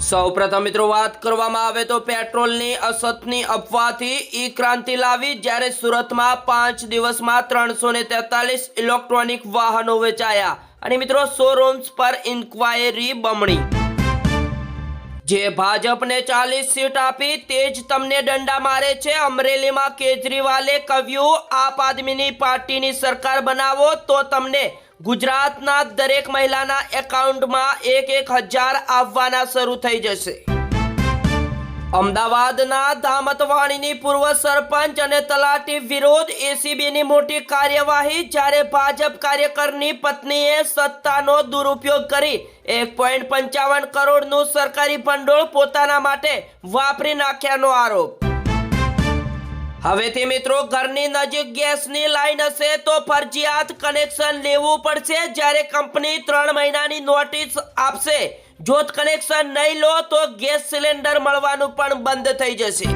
સૌપ્રથમ મિત્રો વાત કરવામાં આવે તો પેટ્રોલની અછતની અફવાથી ઈ ક્રાંતિ લાવી જ્યારે સુરતમાં 5 દિવસમાં 343 ઇલેક્ટ્રોનિક વાહનો વેચાયા અને મિત્રો શોરૂમ્સ પર ઇન્ક્વાયરી બમણી। જે ભાજપને 40 સીટ આપી તે જ તમને દંડા મારે છે। અમરેલીમાં કેજરીવાલે કહ્યું આપ આદમીની પાર્ટીની સરકાર બનાવો તો તમને ગુજરાતના દરેક મહિલાના એકાઉન્ટમાં 1,000 આવવાના શરૂ થઈ જશે। અમદાવાદના ધામતવાડીની પૂર્વ સરપંચ અને તલાટી વિરુદ્ધ એસીબીની મોટી કાર્યવાહી જ્યારે ભાજપ કાર્યકરની પત્નીએ સત્તાનો દુરુપયોગ કરી 1.55 કરોડનું સરકારી ભંડોળ પોતાના માટે વાપરી નાખ્યાનો આરોપ। હવેથી મિત્રો ઘરની નજીક ગેસની લાઈન હશે તો ફરજિયાત કનેક્શન લેવું પડશે જ્યારે કંપની 3 મહિનાની નોટિસ આપશે। જો કનેક્શન નહીં લો તો ગેસ સિલિન્ડર મળવાનું પણ બંધ થઈ જશે।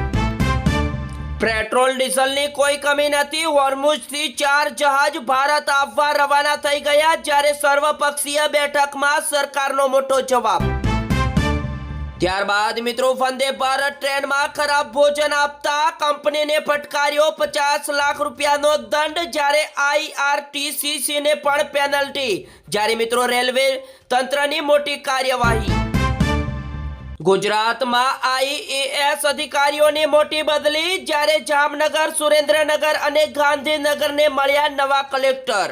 પેટ્રોલ ડીઝલની કોઈ કમી નથી। હોર્મુઝથી 4 જહાજ ભારત આવવા રવાના થઈ ગયા જ્યારે સર્વપક્ષીય બેઠકમાં સરકારનો મોટો જવાબ। ત્યારબાદ મિત્રો વંદે ભારત ટ્રેનમાં ખરાબ ભોજન આપતા કંપનીને ફટકાર્યો 50 લાખ રૂપિયાનો દંડ જ્યારે IRTCCને પણ પેનલ્ટી જ્યારે મિત્રો રેલવે તંત્રની મોટી કાર્યવાહી। ગુજરાતમાં IAS અધિકારીઓની મોટી બદલી જ્યારે જામનગર સુરેન્દ્રનગર અને ગાંધીનગરને મળ્યા નવા કલેક્ટર।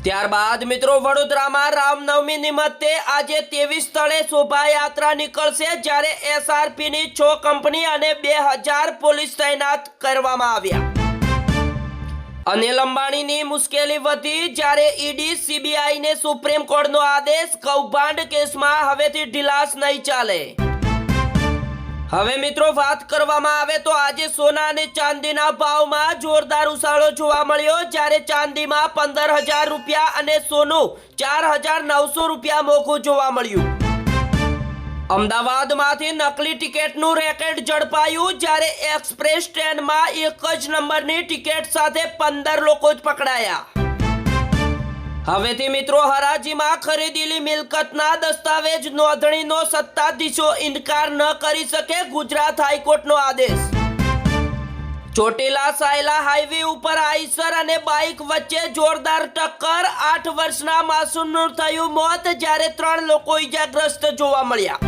ત્યારબાદ મિત્રો વડોદરામાં રામનવમી નિમિત્તે આજે 23 સ્થળે શોભાયાત્રા નીકળશે જ્યારે SRPની 6 કંપની અને 2000 પોલીસ તૈનાત કરવામાં આવ્યા। અનિલ અંબાણીની મુશ્કેલી વધી જ્યારે ઈડી CBIને સુપ્રીમ કોર્ટનો આદેશ। કૌભાંડ કેસમાં હવેથી ઢીલાસ નહીં ચાલે। હવે મિત્રો વાત કરવામાં આવે તો આજે સોના અને ચાંદીના ભાવમાં જોરદાર ઉછાળો જોવા મળ્યો જ્યારે ચાંદીમાં 15,000 રૂપિયા અને સોનું 4,900 રૂપિયા મોંઘું જોવા મળ્યું। અમદાવાદમાંથી નકલી ટિકિટનું રેકેટ ઝડપાયું જ્યારે એક્સપ્રેસ ટ્રેનમાં એક જ નંબરની ટિકિટ સાથે 15 લોકો જ પકડાયા। હવેથી મિત્રો હરાજીમાં ખરીદેલી મિલકતના દસ્તાવેજ નોંધણીનો સત્તાધીશો ઇનકાર ન કરી શકે। ગુજરાત હાઈકોર્ટનો આદેશ। ચોટીલા સાયલા હાઈવે ઉપર આઈસર અને બાઇક વચ્ચે જોરદાર ટક્કર 8 વર્ષના માસૂમનું થયું મોત જ્યારે 3 લોકો ઈજાગ્રસ્ત જોવા મળ્યા।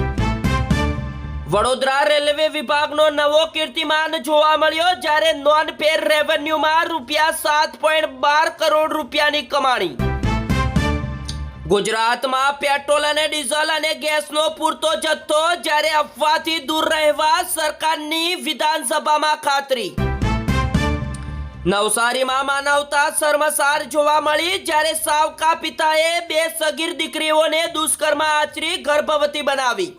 વડોદરા રેલવે વિભાગનો નવો કીર્તિમાન જોવા મળ્યો જ્યારે નોન ફેર રેવન્યુમાં રૂપિયા 7.12 કરોડ રૂપિયાની કમાણી। ગુજરાતમાં પેટ્રોલ અને ડીઝલ અને ગેસનો પૂરતો જથ્થો જ્યારે અફવાથી દૂર રહેવા સરકારની વિધાનસભામાં ખાતરી। નવસારીમાં માનવતા શર્મસાર જોવા મળી જ્યારે સાવકા પિતાએ 2 સગીર દીકરીઓને દુષ્કર્મ આચરી ગર્ભવતી બનાવી।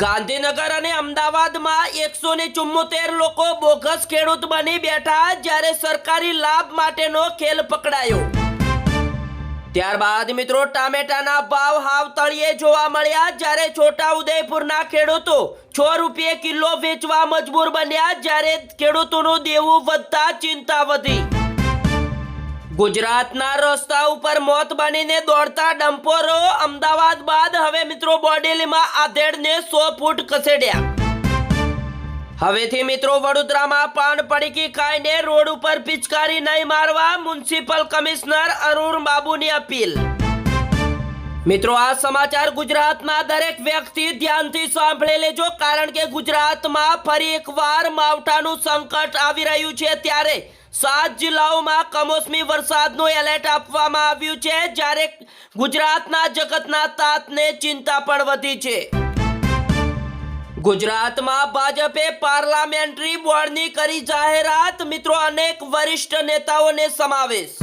ગાંધીનગર અને અમદાવાદમાં 174 લોકો બોગસ ખેડૂત બની બેઠા જ્યારે સરકારી લાભ માટેનો ખેલ પકડાયો। ત્યારબાદ મિત્રો ટામેટાના ભાવ હાવ તળિયે જોવા મળ્યા જ્યારે છોટાઉદેપુરના ખેડૂતો 6 રૂપિયે કિલો વેચવા મજબૂર બન્યા જ્યારે ખેડૂતોનું દેવું વધતા ચિંતા વધી। ગુજરાતના રસ્તા ઉપર મોત બનીને દોડતા ડમ્પરો અમદાવાદ બાદ હવે મિત્રો બોડેલીમાં આધેડને 100 ફૂટ ખસેડ્યા। હવેથી મિત્રો વડોદરામાં પાન પડીકી ખાઈને રોડ ઉપર પિચકારી નહીં મારવા મ્યુનિસિપલ કમિશનર અરુણ બાબુની અપીલ। મિત્રો આ સમાચાર ગુજરાતના દરેક વ્યક્તિ ધ્યાનથી સાંભળી લેજો કારણ કે ગુજરાતમાં ફરી એકવાર માવઠાનું સંકટ આવી રહ્યું છે ત્યારે 7 જિલ્લાઓમાં કમોસમી વરસાદનું એલર્ટ આપવામાં આવ્યું છે જ્યારે ગુજરાતના જગતના તાતને ચિંતા પણ વધી છે। ગુજરાતમાં ભાજપે પાર્લામેન્ટરી બોર્ડની કરી જાહેરાત મિત્રો અનેક વરિષ્ઠ નેતાઓને સમાવેશ।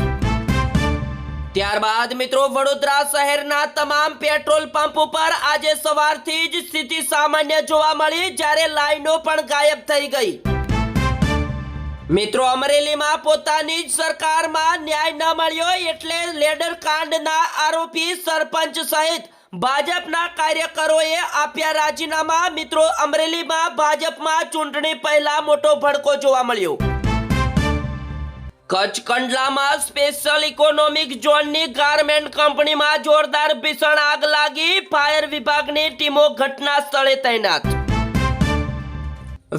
ત્યારબાદ મિત્રો વડોદરા શહેરના તમામ પેટ્રોલ પંપ ઉપર આજે સવારથી જ સ્થિતિ સામાન્ય જોવા મળી જ્યારે લાઈનો પણ ગાયબ થઈ ગઈ। મિત્રો અમરેલીમાં પોતાની જ સરકારમાં ન્યાય ન મળ્યો એટલે લેડર કાંડના આરોપી સરપંચ સહિત ભાજપના કાર્યકરોએ આપ્યા રાજીનામા। મિત્રો અમરેલીમાં ભાજપમાં ચૂંટણી પહેલા મોટો ભડકો જોવા મળ્યો। કચ્છ કંડલામાં સ્પેશિયલ ઇકોનોમિક ઝોનની ગાર્મેન્ટ કંપનીમાં જોરદાર ભીષણ આગ લાગી। ફાયર વિભાગની ટીમો ઘટના સ્થળે તૈનાત.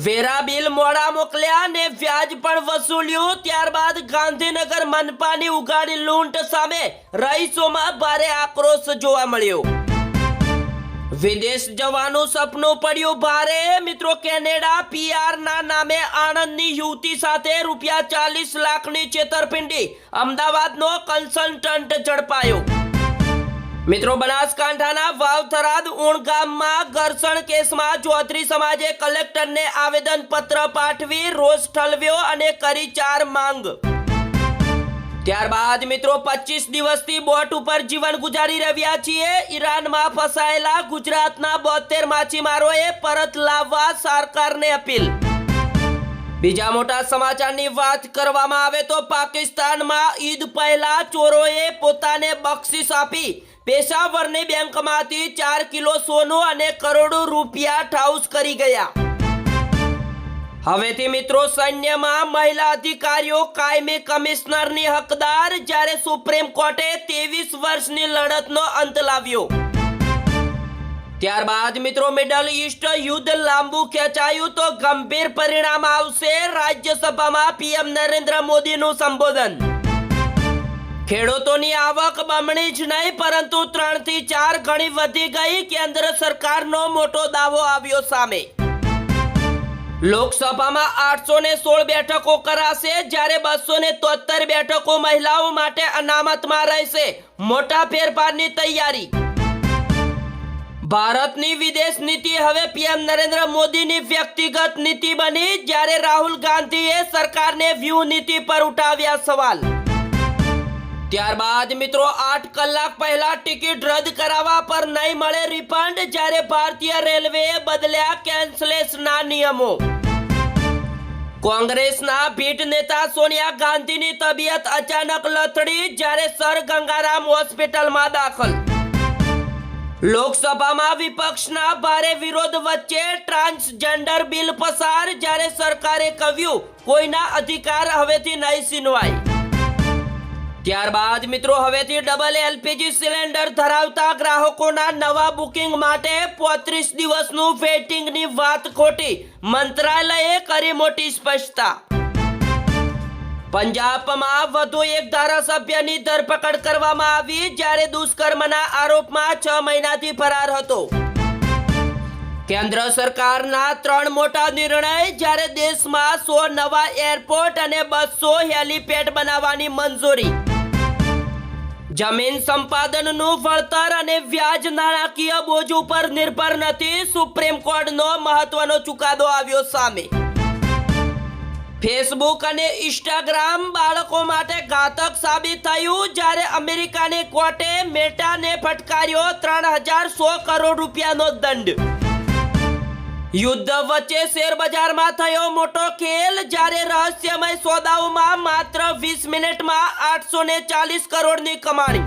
વેરા બિલ મોડા મોકલ્યા ને વ્યાજ પણ વસૂલ્યું. ત્યારબાદ ગાંધીનગર મનપાની ઉગાડી લૂંટ સામે રહીશોમાં ભારે આક્રોશ જોવા મળ્યો. વિદેશ જવાનું સપનું પડ્યું ભારે. મિત્રો, કેનેડા PR ના નામે આણંદની યુવતી સાથે ₹40 લાખની છેતરપિંડી. અમદાવાદનો કન્સલ્ટન્ટ ઝડપાયો. મિત્રો, બનાસકાંઠાના વાવથરાદ ઉણ ગામમાં ઘર્ષણ કેસમાં ચૌધરી સમાજે કલેક્ટરને આવેદન પત્ર પાઠવી રોષ ઠલવ્યો અને કરી 4 માંગ. ત્યારબાદ મિત્રો 25 દિવસથી બોટ ઉપર જીવન ગુજારી રહ્યા છીએ. ઈરાનમાં ફસાયેલા ગુજરાતના 72 માછીમારોએ પરત લાવવા સરકારને અપીલ. બીજા મોટા સમાચારની વાત કરવામાં આવે તો પાકિસ્તાનમાં ઈદ પહેલા ચોરોએ પોતાને બક્ષિસ આપી પેશાવરની બેંકમાંથી 4 કિલો સોનું અને કરોડો રૂપિયા ઠાઉસ કરી ગયા. હવેથી મિત્રો સૈન્યમાં મહિલા અધિકારીઓ કાયમી કમિશનરની હકદાર. જ્યારે સુપ્રીમ કોર્ટે 23 વર્ષની લડતનો અંત લાવ્યો. ત્યારબાદ મિત્રો મિડલ ઈસ્ટ યુદ્ધ લાંબુ ખેંચાયું તો ગંભીર પરિણામ આવશે. રાજ્યસભામાં PM નરેન્દ્ર મોદીનું સંબોધન. ખેડૂતોની આવક બમણી જ નહીં પરંતુ 3 થી 4 ગણી વધી ગઈ. કેન્દ્ર સરકારનો મોટો દાવો આવ્યો સામે. લોકસભામાં 816 બેઠકો કરાશે જ્યારે 273 બેઠકો મહિલાઓ માટે અનામતમાં રહેશે. મોટા ફેરફારની તૈયારી. ભારતની વિદેશ નીતિ હવે PM નરેન્દ્ર મોદીની વ્યક્તિગત નીતિ બની. જ્યારે રાહુલ ગાંધીએ સરકારને વ્યૂહ નીતિ પર ઉઠાવ્યા સવાલ. ત્યારબાદ મિત્રો 8 કલાક પહેલા ટિકિટ રદ કરાવવા પર નહીં મળે રિફંડ. જ્યારે ભારતીય રેલવેએ બદલ્યા કેન્સલેશનના નિયમો. કોંગ્રેસના ભીટ નેતા સોનિયા ગાંધીની તબિયત અચાનક લથડી. જ્યારે સર ગંગારામ હોસ્પિટલમાં દાખલ. લોકસભામાં વિપક્ષના ભારે વિરોધ વચ્ચે ટ્રાન્સજેન્ડર બિલ પસાર. જ્યારે સરકારે કહ્યું કોઈના અધિકાર હવેથી નહીં છીનવાય. ત્યારબાદ મિત્રો હવેથી ડબલ LPG સિલિન્ડર ધરાવતા ગ્રાહકોના નવા બુકિંગ માટે 35 દિવસનું વેઇટિંગની વાત ખોટી. મંત્રાલયે કરી મોટી સ્પષ્ટતા. પંજાબમાં વધુ એક ધારાસભ્યની ધરપકડ કરવામાં આવી. જ્યારે દુષ્કર્મના આરોપમાં 6 મહિનાથી ફરાર હતો. કેન્દ્ર સરકારના 3 મોટા નિર્ણય. જ્યારે દેશમાં 100 નવા એરપોર્ટ અને 200 હેલીપેડ બનાવવાની મંજૂરી. જમીન સંપાદનનું વળતર અને વ્યાજ નાણાકીય બોજ ઉપર નિર્ભર નથી. સુપ્રીમ કોર્ટનો મહત્વનો ચુકાદો આવ્યો સામે. ફેસબુક અને ઇન્સ્ટાગ્રામ બાળકો માટે ઘાતક સાબિત થયું. જ્યારે અમેરિકાની કોર્ટે મેટાને ફટકાર્યો 3100 કરોડ રૂપિયાનો દંડ. યુદ્ધ વચ્ચે શેર બજારમાં થયો મોટો ખેલ. જ્યારે રહસ્યમય સોદાઓમાં માત્ર 20 મિનિટમાં 840 કરોડની કમાણી.